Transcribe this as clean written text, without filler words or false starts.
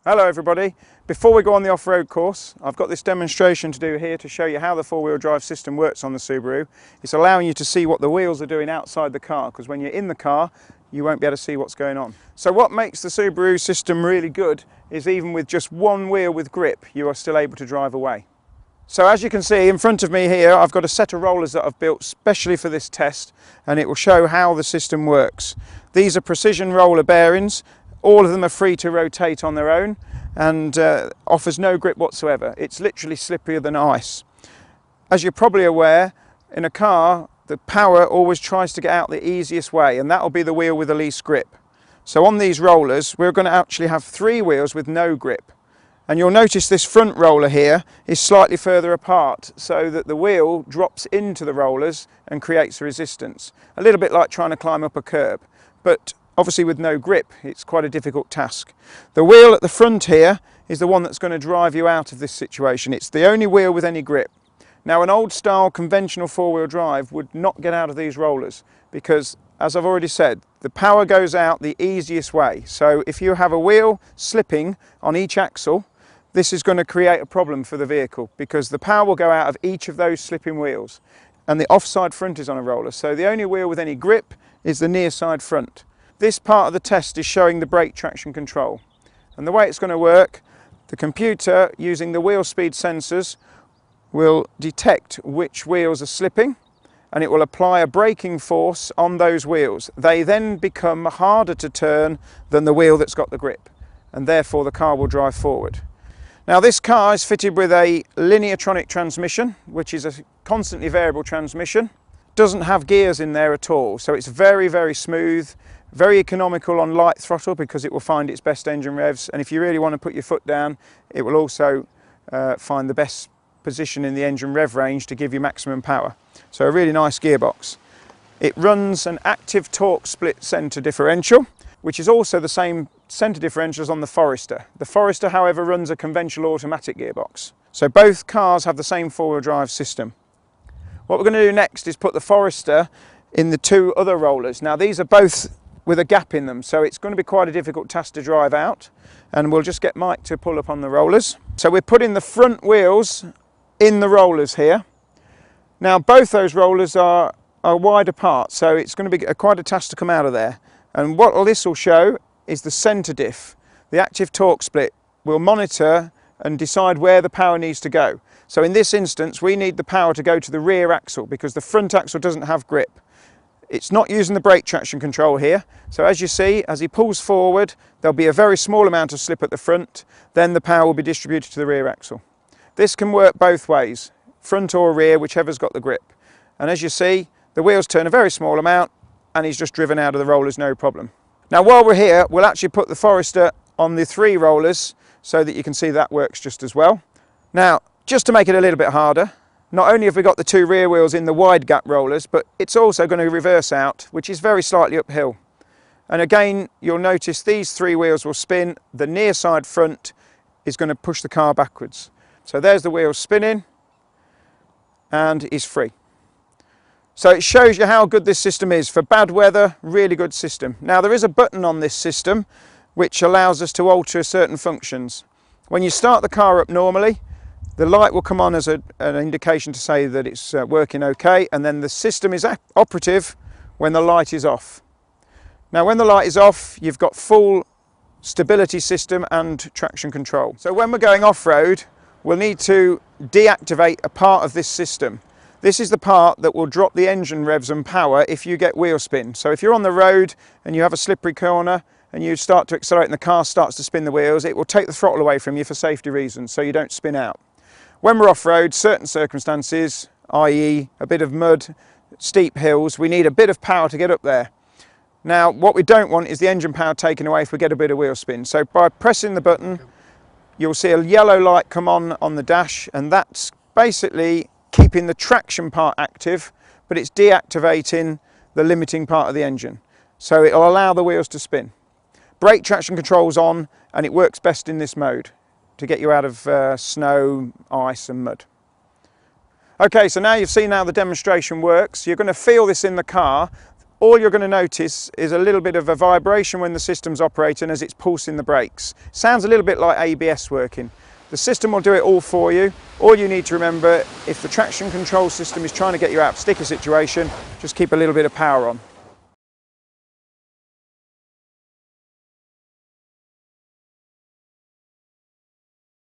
Hello everybody. Before we go on the off-road course, I've got this demonstration to do here to show you how the four-wheel drive system works on the Subaru. It's allowing you to see what the wheels are doing outside the car, because when you're in the car you won't be able to see what's going on. So what makes the Subaru system really good is even with just one wheel with grip you are still able to drive away. So as you can see in front of me here, I've got a set of rollers that I've built specially for this test, and it will show how the system works. These are precision roller bearings. All of them are free to rotate on their own and offers no grip whatsoever. It's literally slipperier than ice. As you're probably aware, in a car the power always tries to get out the easiest way, and that will be the wheel with the least grip. So on these rollers we're going to actually have three wheels with no grip. And you'll notice this front roller here is slightly further apart so that the wheel drops into the rollers and creates a resistance. A little bit like trying to climb up a curb, but obviously with no grip it's quite a difficult task. The wheel at the front here is the one that's going to drive you out of this situation. It's the only wheel with any grip. Now an old style conventional four-wheel drive would not get out of these rollers because, as I've already said, the power goes out the easiest way. So if you have a wheel slipping on each axle, this is going to create a problem for the vehicle because the power will go out of each of those slipping wheels, and the offside front is on a roller, so the only wheel with any grip is the near side front. This part of the test is showing the brake traction control, and the way it's going to work, the computer using the wheel speed sensors will detect which wheels are slipping and it will apply a braking force on those wheels. They then become harder to turn than the wheel that's got the grip, and therefore the car will drive forward. Now this car is fitted with a lineartronic transmission, which is a constantly variable transmission. Doesn't have gears in there at all, so it's very, very smooth, very economical on light throttle because it will find its best engine revs, and if you really want to put your foot down, it will also find the best position in the engine rev range to give you maximum power. So a really nice gearbox. It runs an active torque split centre differential, which is also the same centre differential as on the Forester. The Forester, however, runs a conventional automatic gearbox. So both cars have the same four-wheel drive system. What we're going to do next is put the Forester in the two other rollers. Now these are both with a gap in them, so it's going to be quite a difficult task to drive out, and we'll just get Mike to pull up on the rollers. So we're putting the front wheels in the rollers here. Now both those rollers are wide apart, so it's going to be quite a task to come out of there. And what this will show is the centre diff. The active torque split will monitor and decide where the power needs to go. So in this instance we need the power to go to the rear axle because the front axle doesn't have grip. It's not using the brake traction control here, so as you see, as he pulls forward there'll be a very small amount of slip at the front, then the power will be distributed to the rear axle. This can work both ways, front or rear, whichever's got the grip. And as you see, the wheels turn a very small amount and he's just driven out of the rollers no problem. Now while we're here, we'll actually put the Forester on the three rollers so that you can see that works just as well. Now, just to make it a little bit harder, not only have we got the two rear wheels in the wide gap rollers, but it's also going to reverse out, which is very slightly uphill. And again, you'll notice these three wheels will spin. The near side front is going to push the car backwards. So there's the wheels spinning and is free. So it shows you how good this system is. For bad weather, really good system. Now there is a button on this system which allows us to alter certain functions. When you start the car up normally, the light will come on as an indication to say that it's working okay, and then the system is operative when the light is off. Now when the light is off, you've got full stability system and traction control. So when we're going off-road, we'll need to deactivate a part of this system. This is the part that will drop the engine revs and power if you get wheel spin. So if you're on the road and you have a slippery corner and you start to accelerate and the car starts to spin the wheels, it will take the throttle away from you for safety reasons so you don't spin out. When we're off-road, certain circumstances, i.e. a bit of mud, steep hills, we need a bit of power to get up there. Now what we don't want is the engine power taken away if we get a bit of wheel spin. So by pressing the button, you'll see a yellow light come on the dash, and that's basically keeping the traction part active, but it's deactivating the limiting part of the engine. So it'll allow the wheels to spin. Brake traction control's on, and it works best in this mode to get you out of snow, ice and mud. Okay, so now you've seen how the demonstration works. You're going to feel this in the car. all you're going to notice is a little bit of a vibration when the system's operating as it's pulsing the brakes. Sounds a little bit like ABS working. The system will do it all for you. All you need to remember, if the traction control system is trying to get you out of a sticker situation, just keep a little bit of power on.